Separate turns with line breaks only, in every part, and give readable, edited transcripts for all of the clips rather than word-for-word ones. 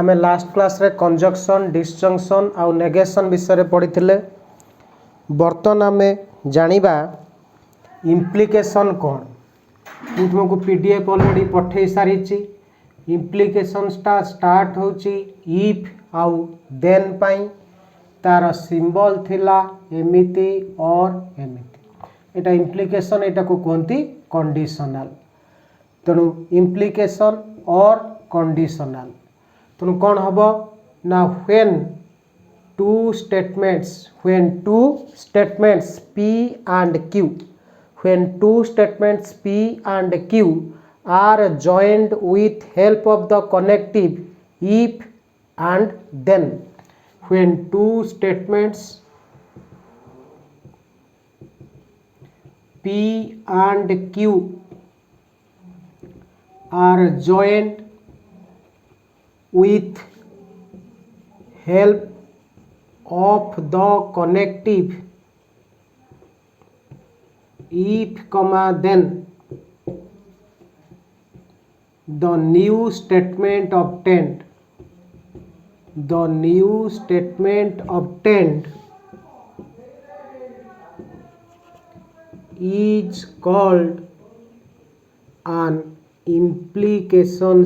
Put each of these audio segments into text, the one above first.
आमे last class रे conjunction disjunction आउ नेगेशन विषय पढ़ी बर्तन आमे जानिबा इम्प्लिकेशन कौन मुझे तुमको पीडीएफ ऑलरेडी पठे सारी इम्प्लिकेशन स्टार्ट होची इफ आउ देन पाई तार सिंबल थिला एमिति और एमिति एटा इम्प्लिकेशन एटा को कहती कंडीशनल तेणु इम्प्लिकेशन और कंडीशनल तेणु कौन हम ना when to statements P and Q when two statements P and Q are joined with help of the connective if and then when two statements P and Q are joined with help of the connective if comma then the new statement obtained is called an implication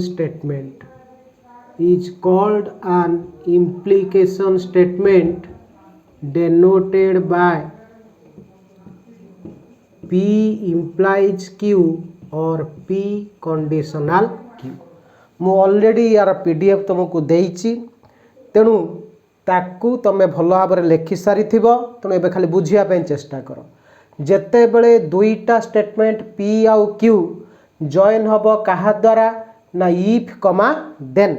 statement denoted by P implies Q और P conditional Q मु already यार PDF तुमको देइछि तेणु ताकू तमे भल भाव लिखि सारी तेणु एबे खाली बुझिया पे चेष्टा कर जेते बेले दुईटा स्टेटमेंट P आउ Q जॉइन हब कहा द्वारा ना इफ कमा देन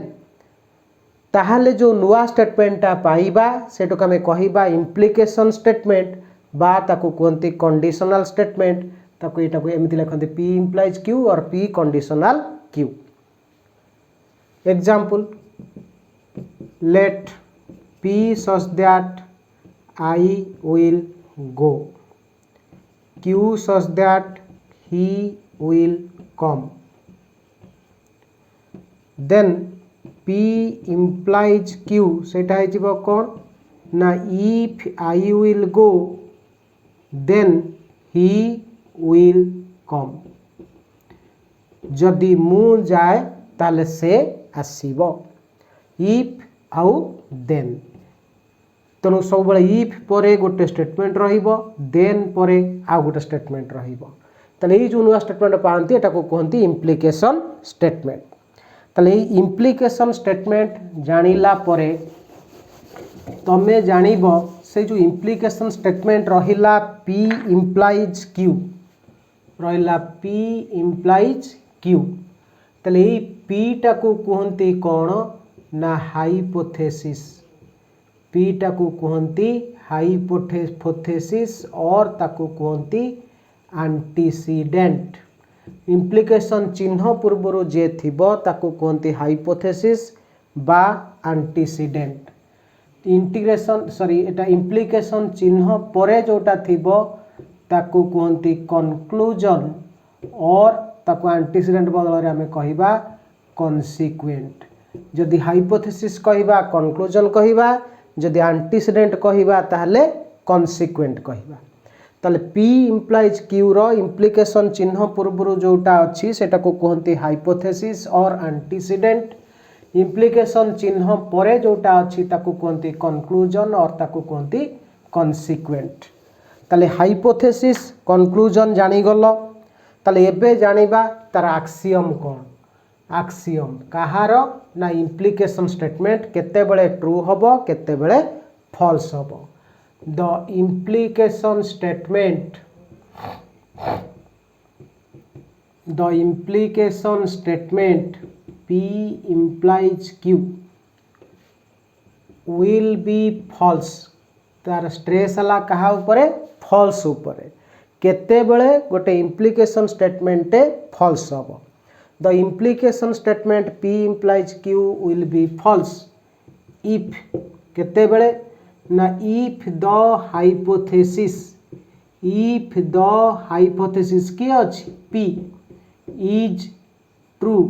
ताहले जो नुआ स्टेटमेंटा पाइबा सेटुक आमे कहिबा इम्प्लिकेशन स्टेटमेंट बा ताकू कहते कंडीशनल स्टेटमेंट ताकू एटा को एमिति लिखते P implies Q और P conditional Q example let P such that I will go Q such that he will come then P implies Q सेटा है कौन ना if I will go then he will come जदि मु जाए ताले से आसीबो if आउ then तेणु सब बड़े if परे गोटे स्टेटमेंट रहिबो then परे आउ गोटे स्टेटमेंट रहिबो ताले ये जो नुआ स्टेटमेंट पांती एटा को कहती इम्प्लिकेशन स्टेटमेंट ताले इम्प्लिकेशन स्टेटमेंट जानिला परे तमे जानिबो से जो इम्प्लिकेशन स्टेटमेंट रहिला P implies Q ताले ये P टा को कहती कौन ना हाइपोथेसिस P टा को कहती हाइपोथेसिस और ताको कहती एंटीसीडेंट इम्प्लिकेशन चिन्ह पूर्वर जे थिबो ताको कहती हाइपोथेसिस बा एंटीसीडेंट इम्प्लिकेशन चिन्ह परे जोटा थिबो ताको कहती कंक्लूजन और ताको एंटीसीडेंट बदल रे हमें कहिबा कॉन्सिक्वेंट जदि हाइपोथेसिस कहिबा कंक्लूजन कहिबा जदि एंटीसीडेंट कहिबा ताहले कॉन्सिक्वेंट कहिबा ताले P implies Q रो इम्प्लिकेशन चिन्ह पूर्वर जोटा अच्छी सेटा को कहती हाइपोथेसिस और एंटीसीडेंट इम्प्लिकेशन चिन्ह परे जोटा अच्छी ताको कहती कंक्लूजन और ताको कहती कॉन्सिक्वेंट ताले हाइपोथेसिस कंक्लूजन जानी गलो ताले एबे जानिबा तार एक्सियम कौन एक्सियम कहार ना इम्प्लिकेशन स्टेटमेंट केते बेले ट्रू हबो केते बेले फॉल्स हबो the implication statement P implies Q will be false तार स्ट्रेस हला कहा ऊपर फॉल्स ऊपर केते बेले गोटे इम्प्लिकेशन स्टेटमेंट फॉल्स हबो the implication statement P implies Q will be false if केते बेले ना if the hypothesis की अछि P is true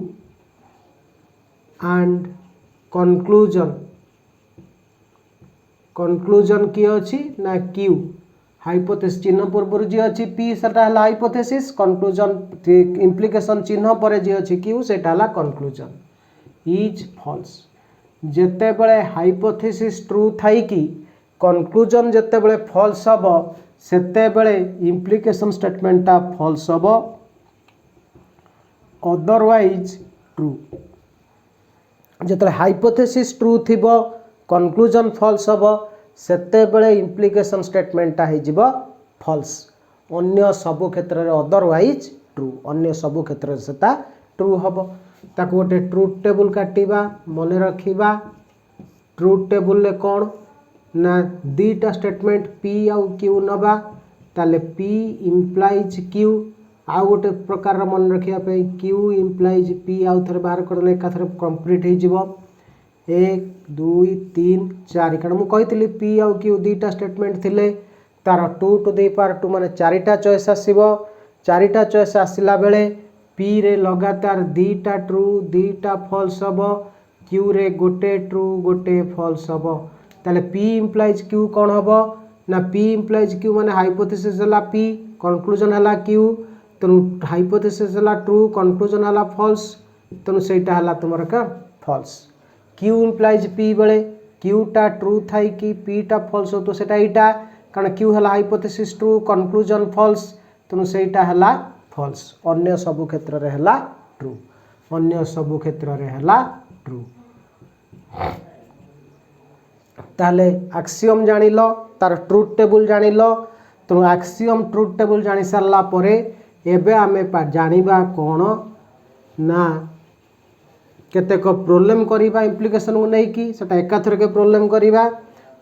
and conclusion conclusion किए अच्छी ना क्यू हाइपोथेसिस चिन्ह पूर्व जी अच्छी पी सेटा हला हाइपोथेसिस कनक्लूजन इम्प्लिकेशन चिन्ह पर जी अच्छी क्यू सेटा हला कनक्लूजन इज फॉल्स जेते बळे हाइपोथेसिस ट्रू थाई कि कनक्लूजन जेते बळे फॉल्स हबो सेते बळे इम्प्लिकेशन स्टेटमेंटटा फॉल्स हबो अदरवाइज ट्रू जेते हाइपोथेसिस ट्रू थिबो कनक्लूजन फॉल्स हबो सेते बळे इम्प्लिकेशन स्टेटमेंटटा हे जिवो फॉल्स अन्य सब क्षेत्र रे अदरवाइज ट्रू अन्य सब क्षेत्र रे सेटा ट्रू हबो ताको गोटे ट्रूथ टेबल काटिबा मने रखिबा ट्रूथ टेबल ले कोन ना दीटा स्टेटमेंट पी आउ क्यू नबा ताले पी इम्प्लाइज क्यू आउ गोटे प्रकार मन रखिया पे क्यू इम्प्लाइज पी आउ थरे बाहर करले एका थरे कंप्लीट हे जिवो 1 2 3 4 कारण मु कहितली पी आउ क्यू दीटा स्टेटमेंट थिले तार 2 टू द पावर 2 माने चारिटा चॉइस आसीबो चारिटा चॉइस आसिला बेले पी रे लगातार दीटा ट्रू दीटा फॉल्स हबो क्यू रे गोटे ट्रू गोटे फॉल्स हबो ताले पी इम्प्लाइज क्यू कोन हबो ना पी इम्प्लाइज क्यू माने हाइपोथेसिस हला पी कंक्लूजन हला क्यू तनु हाइपोथेसिस हला ट्रू कंक्लूजन हला फॉल्स तनु सेटा हला तुमर का फॉल्स क्यू इम्प्लाइज पी बेले क्यू टा ट्रू थाई कि पी टा फॉल्स हो तो सेटा एटा कारण क्यू हला हाइपोथेसिस ट्रू कंक्लूजन फॉल्स तनु सेटा हला फॉल्स अन्य सब क्षेत्र रे हला ट्रू अन्य सब क्षेत्र रे हला ट्रू ताले एक्सियम जानिलो तार ट्रूथ टेबल जानिलो तो एक्सियम ट्रूथ टेबल जानि सारला परे एबे आमे जानिबा कोन ना केतेक प्रॉब्लम करिबा इम्प्लिकेशन को नै कि सेटा एकाथर के प्रॉब्लम करिबा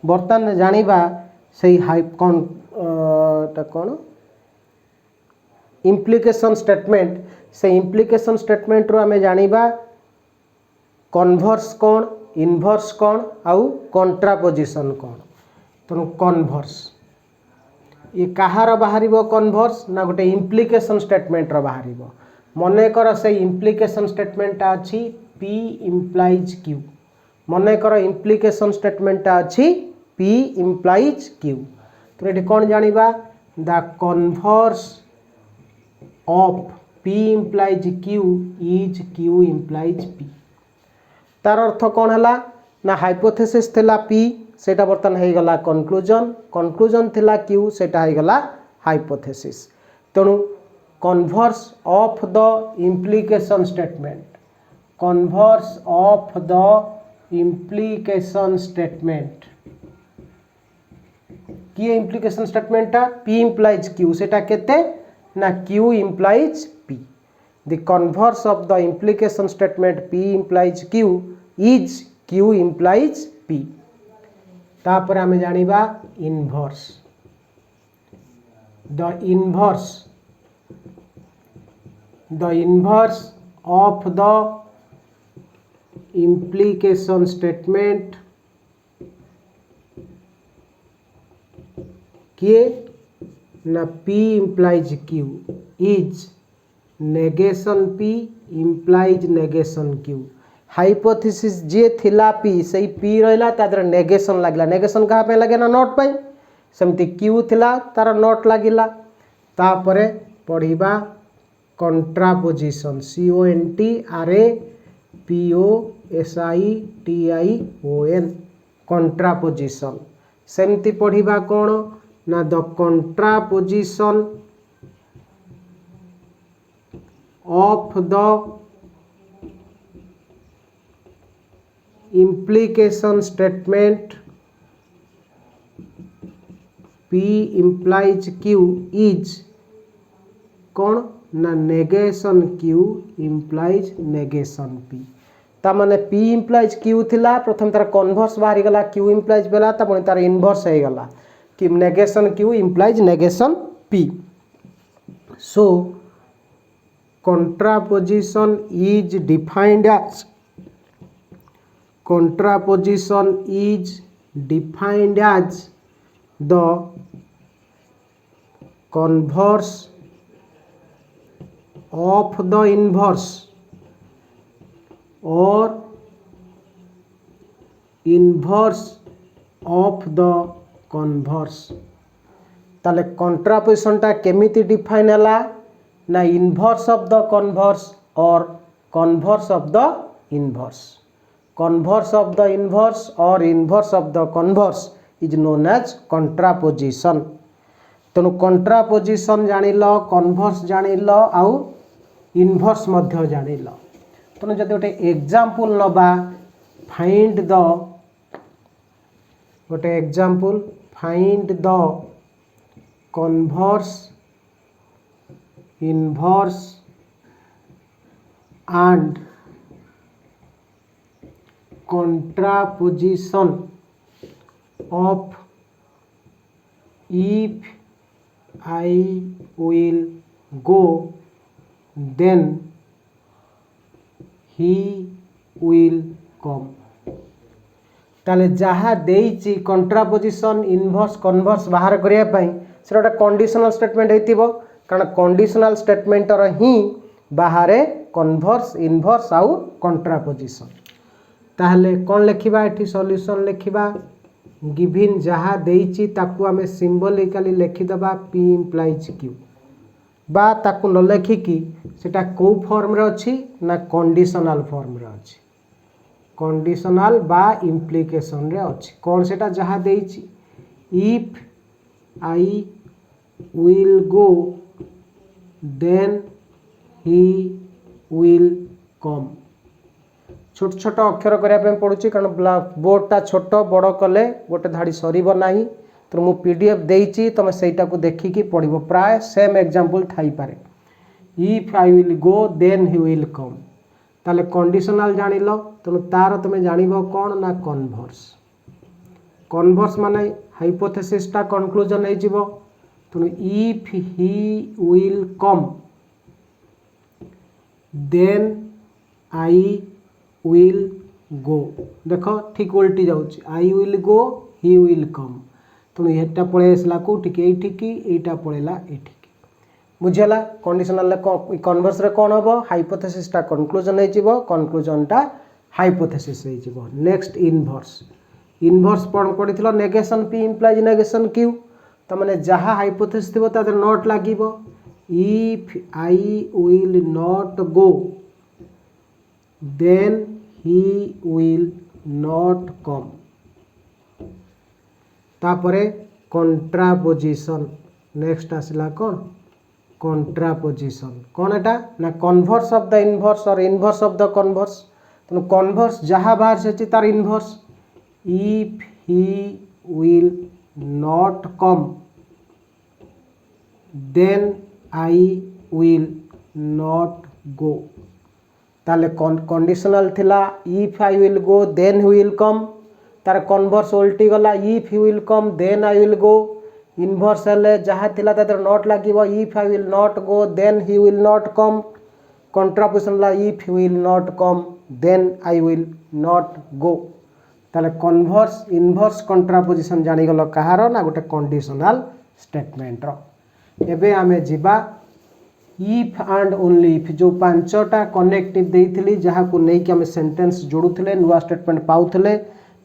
बर्तन जानिबा सेही हाइप कोन ता कोन इम्प्लिकेशन स्टेटमेंट से इम्प्लिकेशन स्टेटमेंट रो आमे जानिबा कन्वर्स कोन इनवर्स कोन आउ कंट्रापोजिशन कोन तो कन्वर्स ये कहार बाहरिबो कन्वर्स ना गोटे इम्प्लिकेशन स्टेटमेंट रो बाहरिबो मने कर से इम्प्लिकेशन स्टेटमेंट अछि पी इम्प्लाइज क्यू मने कर इम्प्लिकेशन स्टेटमेंट अछि पी इम्प्लाइज क्यू तो एठी कोन जानिबा the converse of P implies Q is Q implies P तार अर्थ कौन है ना हाइपोथेसिस थिला पी सेटा बर्तन हो गला कंक्लूजन कंक्लूजन थिला क्यू सेटा हो गला हाइपोथेसिस तेणु converse of the implication statement converse of the implication statement किए implication statement P implies Q सेटा केते ना Q implies P the converse of the implication statement P implies Q is Q implies P तापर आमे जानिबा inverse the inverse of the implication statement किए ना P implies Q is negation P implies negation Q hypothesis जे थिला P सही P रहिला तादर negation लागला नेगेशन कहा पे लगे ना नॉट पाई सेमती क्यू थिला तार नॉट लागिला तापरे पढ़िबा contraposition C O N T R A P O S I T I O N contraposition सेमती पढ़िबा कोन ना the contraposition of the implication statement P implies Q is कौन ना negation Q implies negation P ता माने P implies Q थिला प्रथम तार कन्वर्स बाहरी गला Q implies बेला ता पुणी तार इनवर्स हे गला कि negation Q implies negation P so contraposition is defined as contraposition is defined as the converse of the inverse or inverse of the converse. ताले कंट्रापोजिशन टा केमिति डिफाइन हला ना inverse of the converse or converse of the inverse. Converse of the inverse or inverse of the converse is known as contraposition. तेणु contraposition जानिल, converse जानिल, आउ inverse मध्य जानिल। तेणु जदि गोटे एग्जांपल नबा, फाइंड द, गोटे example, find the converse, inverse and contraposition of if I will go then he will come। ताले जहाँ देइची कंट्रापोजिशन, inverse, converse बाहर करिया पई सेटा गोटे कंडीशनल स्टेटमेंट हेतिबो, कारण कंडीशनल स्टेटमेंट र ही बाहरे कन्वर्स, इनवर्स आउ कंट्रापोजिशन। ताहले कौन लिखिबा एठी सॉल्यूशन लिखिबा, गिवन जहाँ देइची ताकू आमे सिंबलिकली लिखिदबा P implies Q, बा ताकू न लिखिकी सेटा को फॉर्म रे अछि ना कंडीशनल फॉर्म रे अछि, कंडीशनल बा इम्प्लिकेशन रे अछि। कौन सेटा जहाँ देइची, if I will go then he will come. छोट छोट अक्षर करने पड़ुची, कारण बोर्डटा छोट बड़ कले गोटे धाड़ी सरीब नाही। तो मु पीडीएफ देइची, तुम सेटा को देखिकी पढ़िबो, प्राय सेम एग्जांपल थाई पारे। If I will go then he will come, ताले कंडीशनल जानिलो, तेणु तार तुम जानिबो कौन ना कन्वर्स। कन्वर्स माने हाइपोथेसिस टा कंक्लूजन हो जिवो। तेणु if he will come then I will go. देख ठीक उल्टी जाउची, आई विल गो, ही विल कम। तेणु एटा पळे आसला कोठिकी, एठिकी, एटा पळेला एठिकी। बुझिला कंडीशनल कन्वर्स रे कोन हबो, हाइपोथेसिस टा कंक्लूजन हो जिवो, कंक्लूजन टा हाइपोथेसिस हो जिवो। नेक्स्ट इनवर्स, इनवर्स पढ़िथिलो negation P implies negation Q। त माने जहा हाइपोथेसिस थिबो तादर नॉट लागिवो। If I will not go then he will not come. तापरे कंट्रापोजिशन, नेक्स्ट आसला कौन, कंट्रापोजिशन। कौन एटा ना converse of the inverse or inverse of the converse. तो कन्वर्स जहाँ बाहर से तार inverse. If he will not come then I will not go. ताले कंडीशनल थिला if I will go then he will come, तार कन्वर्स उल्टी गला if he will come then I will go. Inverse हेले जहाँ थिला तादर नॉट लागिवो, if I will not go then he will not come. Contraposition ला if he will not come then I will not go. ताले converse, inverse, कंट्रापोजिशन जानी गलो कहार ना गोटे कंडीशनल स्टेटमेंट रो। एबे आमे जिबा इफ एंड ओनली इफ, जो पांचटा कनेक्टिव देइथिली जहाँ को नहीं कि आमे सेंटेंस जोड़ुथिले, नुआ स्टेटमेंट पाउथिले,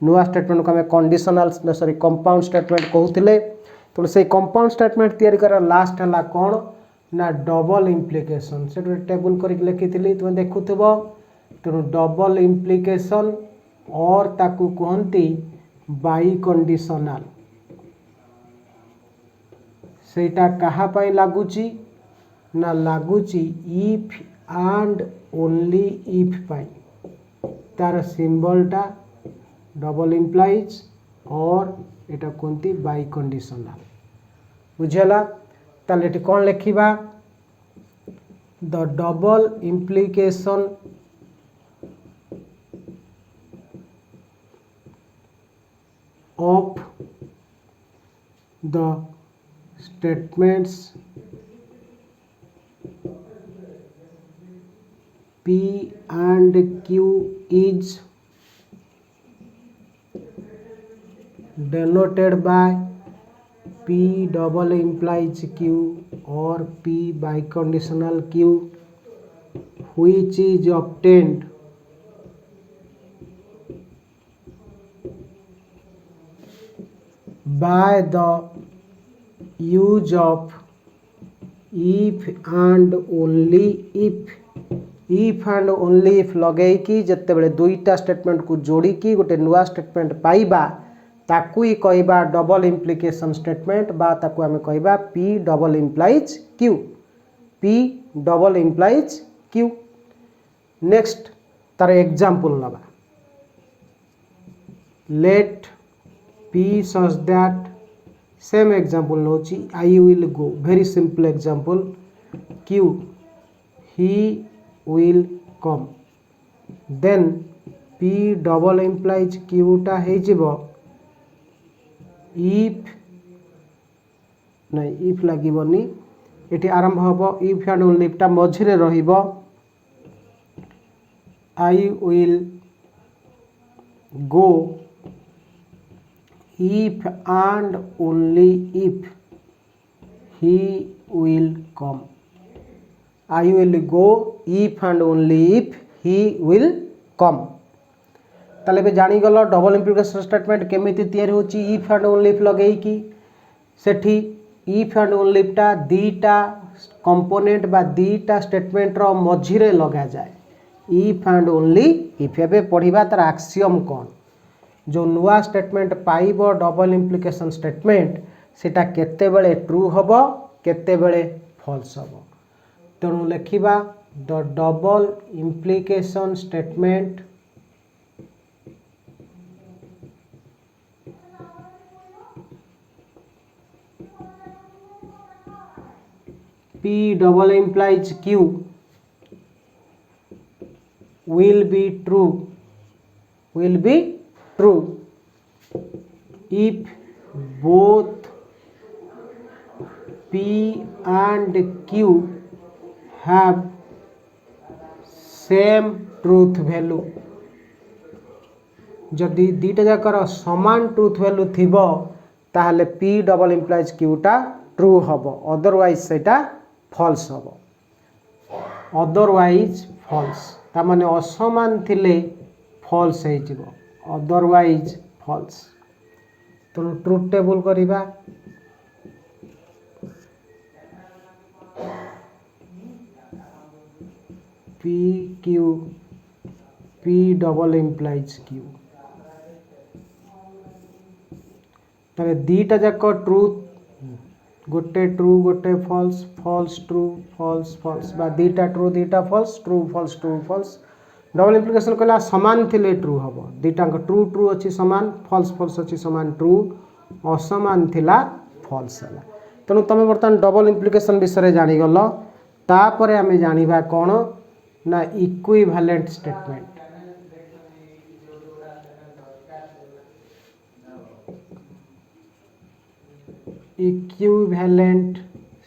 नुआ स्टेटमेंट को आमे कंडीशनल सॉरी कंपाउंड स्टेटमेंट कहउथिले। तो से कंपाउंड स्टेटमेंट तैयारी कर लास्ट हला कोन ना डबल इम्प्लिकेशन। से टेबल करके लिखिथिली तुम देखुथबो। तेणु डबल इम्प्लिकेशन और ताकू कहती बाई कंडीशनल, सेटा कहा पाई लागुची ना लागुची इफ एंड ओनली इफ पाई। तार सिंबलटा डबल इम्प्लाइज और एटा कहती बाई कंडीशनल। बुझेला ताले एटी कौन लिखिबा, the double implication of the statements P and Q is denoted by P double implies Q or P biconditional Q, which is obtained by the use of if and only if and only if लगे कि जिते बड़े दुईटा statement को जोड़ी की गोटे नुआ स्टेटमेंट पाइबा ताकू ही कहबा डबल इम्प्लिकेशन स्टेटमेंट बा ताकू आमे कहबा P double implies Q P double implies Q। Next तार एग्जांपल नबा let P such that same example नोची I will go very simple example Q he will come then P double implies Q टा हे जिवो if नहीं if लागिबनी eighty आरंभ हबो if and only टा मझिरे रहिबो I will go if and only if he will come I will go if and only if he will come। ताले बे जानी गलो डबल इम्प्लिकेशन स्टेटमेंट केमिति तयारी होची if and only if लगेई की सेठी if and only if टा दीटा component बा दीटा statement रो मझिरे लगा जाए if and only if एबे पढ़िबा तार एक्सियम कोन जो नुआ स्टेटमेंट पाइब डबल इम्प्लिकेशन स्टेटमेंट सेटा केते बेले ट्रू हबो केते बेले फॉल्स हबो तेणु लिखिबा the double implication statement P double implies Q will be true if both P and Q have same truth value जदि दीटा जाकर समान ट्रूथ वैल्यू थिबो ताहले P डबल इम्प्लाइज Q टा ट्रू हबो अदरवाइज सेटा फॉल्स हबो अदरवाइज फॉल्स ता माने असमान थिले फॉल्स हे जिवो अदरवाइज फॉल्स तो ट्रूथ टेबल करिबा P Q P double implies Q तबे दीटा जाक ट्रूथ गोटे ट्रू गोटे false false true false false बा दीटा ट्रू दीटा false true false double implication कहला समान थिले ट्रू हबो दीटा ट्रू ट्रू अछि समान फॉल्स फॉल्स अछि समान ट्रू असमान थिला फॉल्स हला तेणु तुम बर्तमान डबल इम्प्लिकेशन विषय जानी गलो तापरे आमे जानिबा कोन ना equivalent statement equivalent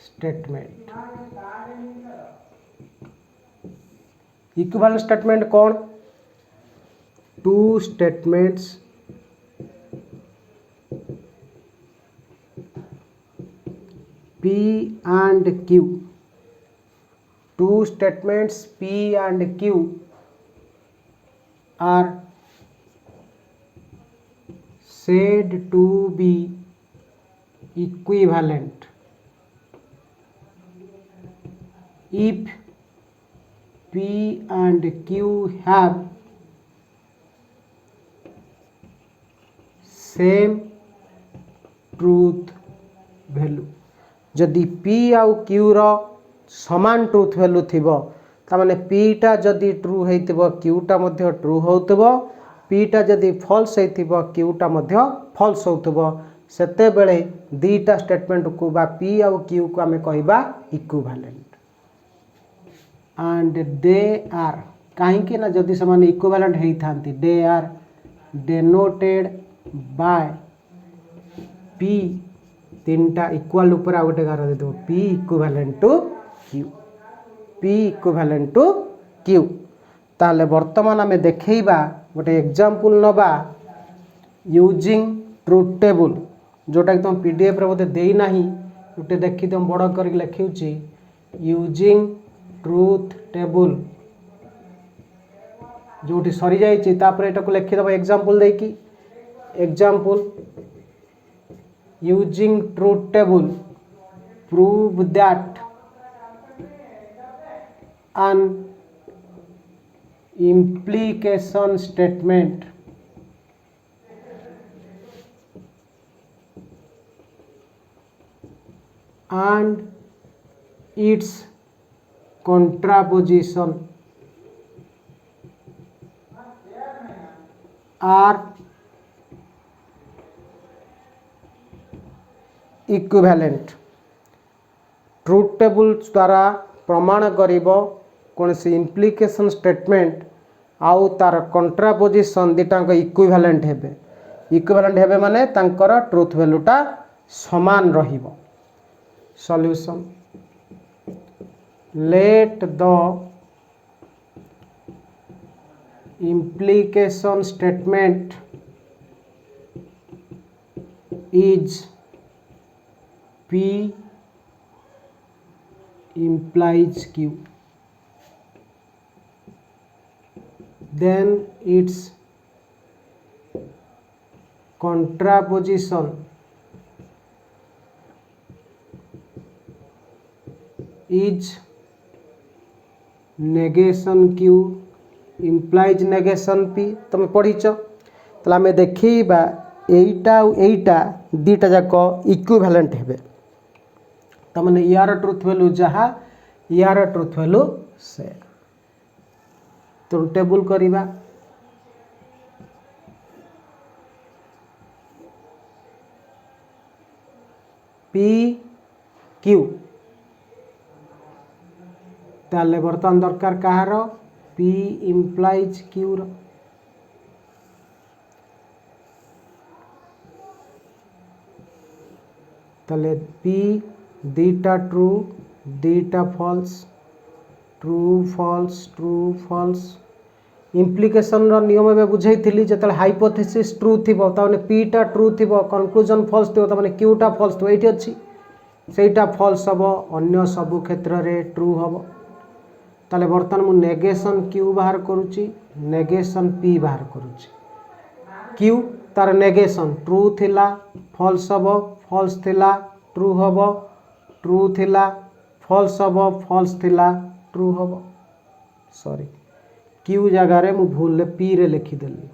statement equivalent statement कौन two statements P and Q two statements P and Q are said to be equivalent if P and Q have same truth value जदि P आउ Q रो समान truth value थिबो ता माने P टा जदि true हेतिबो Q टा मध्ये ट्रू होतबो P टा जदि फॉल्स हेतिबो Q टा मध्ये फॉल्स होतबो सेते बेले दीटा स्टेटमेंट को बा P आउ Q को आमे कहबा इक्विवेलेंट एंड दे आर काहे कि ना जदि समान इक्विवेलेंट हेई थांती they are denoted by P तीनटा इक्वल ऊपर आ गोटे गार दे दो P equivalent to Q P equivalent to Q ताले वर्तमान आमे देखैबा गोटे एग्जांपल नबा यूजिंग ट्रूथ टेबल जोटा कि तुम PDF रे बोते देई नाही गोटे देखि तुम बड़ कर लिखिउची यूजिंग ट्रूथ टेबल जोटी सरी जाइछि तापर एटा को लिखि दबा एग्जांपल देकी example using truth table prove that an implication statement and its contraposition are equivalent. Truth table द्वारा प्रमाण करिबो कोनसी इम्प्लिकेशन स्टेटमेंट आउ तार कंट्रापोजिशन दिटांक इक्विवेलेंट हेबे माने तांकर ट्रुथ वैल्यूटा समान रहिबो. Solution let the implication statement is P implies Q, then its contraposition is negation Q implies negation P. तुम पढ़ीच तो आम देखा एटा दीटा जाक इक्विवेलेंट हेबे तमाने यार ट्रुथ वैल्यू जहाँ यार ट्रुथ वैल्यू से तो टेबल करिबा P Q ताले बर्तमान दरकार कहार P implies Q रो ताले P दीटा ट्रू दीटा false true false implication row नियम में बुझाई थी जो हाइपोथेसिस ट्रू थी P टा ट्रू थी कंक्लूजन फॉल्स थी Q टा फॉल्स थी ये अच्छी सेटा फॉल्स हम अन्य सबु क्षेत्र में ट्रू हम ताले बर्तमान मु नेगेशन Q बाहर करुच्ची नेगेशन P बाहर करुच्ची Q तार नेगेशन ट्रू थिला फॉल्स हम फॉल्स थिला ट्रू हम ट्रू थिला फॉल्स हम फॉल्स थिला ट्रू हम सॉरी Q जगार मु भूल ले P रे लिखिदेली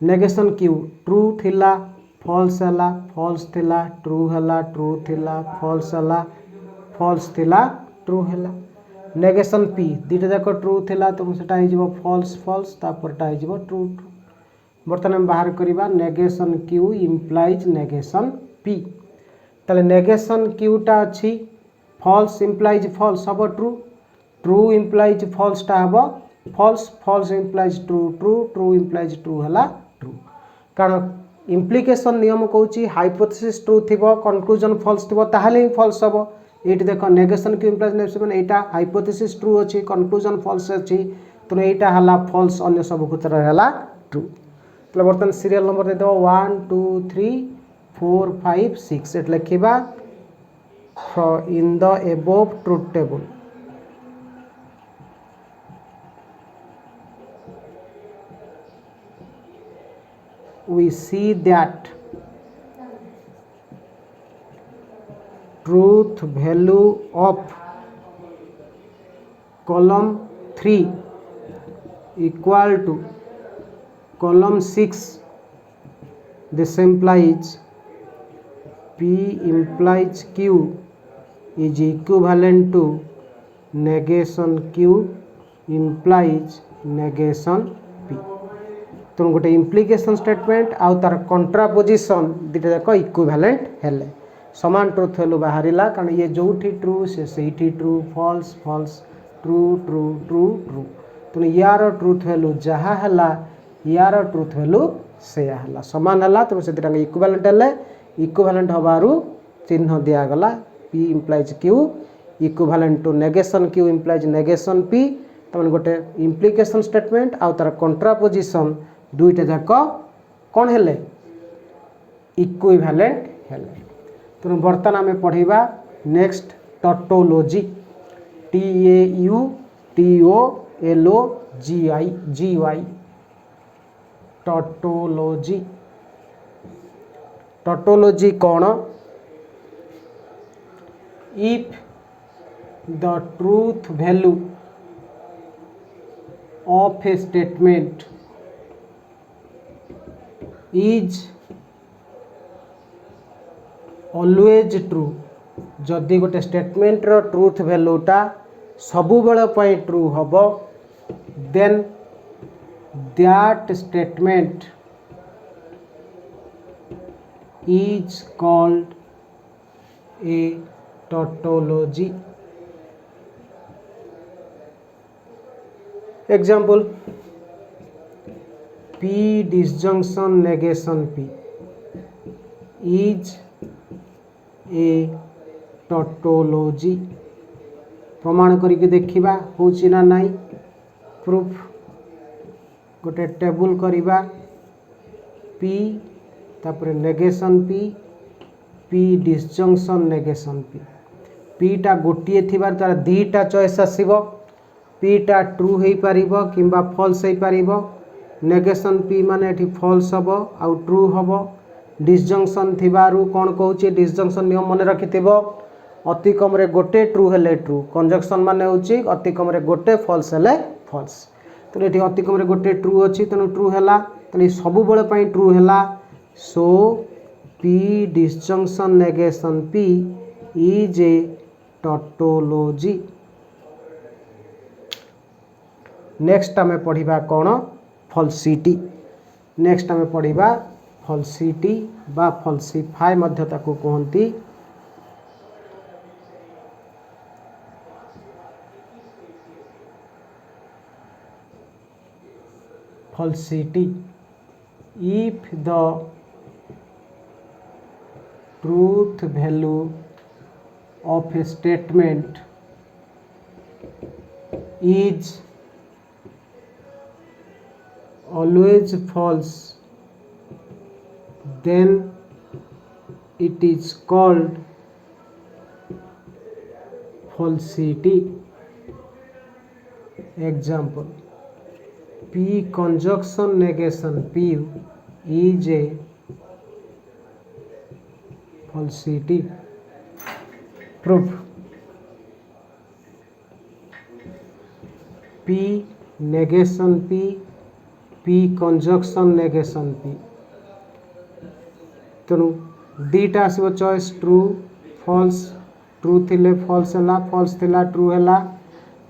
नेगेशन Q ट्रू थिला फॉल्स हला फॉल्स थिला ट्रू हला ट्रू थिला फॉल्स हला फॉल्स थिला ट्रू हला नेगेशन P दीटा जाक ट्रू थिला तो सेटा हो जिवो फॉल्स फॉल्स तापरटा हो जिवो ट्रू ट्रू बर्तमान हम बाहर करिबा negation Q implies negation P ताले नेगेशन Q टा अछि फॉल्स इम्प्लाइज फॉल्स हबो ट्रू ट्रू इम्प्लाइज फॉल्स टा हबो false false implies true true true implies true हला ट्रू कारण इम्प्लिकेशन नियम कहूँ हाइपोथेसिस ट्रू थी कंक्लूजन फॉल्स थी ताहले ही फॉल्स हम ये देख नेगेशन Q इम्प्लाइज नेगेशन एटा हाइपोथेसिस ट्रू अच्छी कंक्लूजन फॉल्स अच्छी तो यहाँ हला फॉल्स अन्य सब क्षेत्र है ट्रू तो बर्तमान सीरियल नंबर दे दो 1 2 3 4 5 6 एट लिखा in the above truth table we see that truth value of column 3 equal to column 6 this implies P implies Q is equivalent to negation Q implies negation P तो गोटे implication statement आउ तार कंट्रापोजिशन दीटा जाक equivalent हेले समान truth value बाहरिला कारण ये जोठी true से सही true false false true true true true तो यार ट्रुथ वैल्यू जहाँ है यार ट्रुथ वैल्यू से समान है तो से इक्विवेलेंट हेले इक्विवेलेंट हबारु चिन्ह दिगला P implies Q equivalent to negation Q implies negation P तमें गोटे इम्प्लिकेशन स्टेटमेंट आउ तार कंट्रापोजिशन दुईटा जाक कौन हेले इक्विवेलेंट हेले तो बर्तमान आम पढ़ा next tautology TAUTOLOGY LOGY tautology. Tautology कौन? If the truth value of a statement is always true, जदि गोटे स्टेटमेंट रो ट्रूथ वैल्यूटा सबु बेले पई ट्रू हबो, then that statement is called a tautology. Example, P disjunction negation P is a tautology। प्रमाण करके देखिबा होची ना नहीं। प्रूफ गोटे टेबुल करिबा P तापरे negation P disjunction negation P टा गोटिए थिबार तार दीटा चॉइस आसीबो। P टा ट्रू हेई पारिबो किंबा फॉल्स हेई पारिबो। नेगेशन P माने एठी फॉल्स हबो आउ ट्रू हबो। डिसजंक्शन थिबारु कोन कहूची, डिसजंक्शन नियम मन रखिथिबो, अति कम रे गोटे ट्रू हेले ट्रू, कंजक्शन माने होची अति कम रे गोटे फॉल्स हेले फॉल्स। तो एठी अति कम रे गोटे ट्रू अछि तनु ट्रू हेला, तनु सबु बेले पई ट्रू हेला। So P disjunction negation P is a tautology. Next आमे पढ़िबा कोन? फॉल्सिटी। नेक्स्ट आमे पढ़िबा फॉल्सिटी बा फॉल्सिफाई मध्य ताकू कहंती। Falsity, if the truth value of a statement is always false, then it is called falsity। Example, P conjunction negation P is a falsity। Proof, P negation P conjunction negation P। तेणु दीटा आसो choice true false. True थिले false हैला, false थिला true हैला।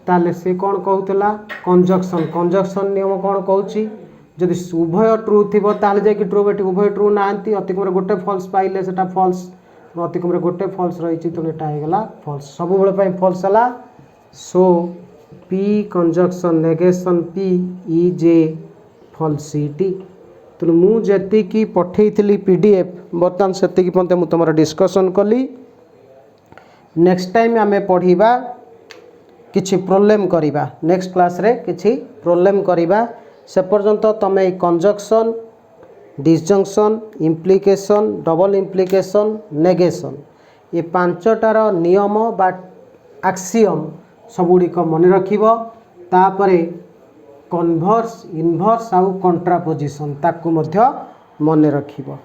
ताले से कौन कहूला conjunction. Conjunction नियम कौन कहूची, जदि उभय ट्रू थिबो ताले जाके ट्रू, बेटी उभय ट्रू नांती, अति कम रे गोटे फॉल्स पाइले सेटा फॉल्स, अति कम रे गोटे फॉल्स रहिची तो एटा हे गेला फॉल्स, सब बेले पई फॉल्स हैला। सो P conjunction negation P is A falsity. तेणु मु जेति की पठेइथिली PDF बर्तमान सेति की पन्ते मु तमरा डिस्कशन कली। नेक्स्ट टाइम आमे पढ़िबा किछि प्रॉब्लम करिबा, नेक्स्ट क्लास रे किछि प्रॉब्लम करिबा। से पर्यंत तमे conjunction, disjunction, implication, double implication, negation ये पांचटार नियम बा एक्सियम सबुड़िक मन रखिबो। तापरे कन्वर्स, इनवर्स आउ कंट्रापोजिशन ताकू मध्य मन रखिबो।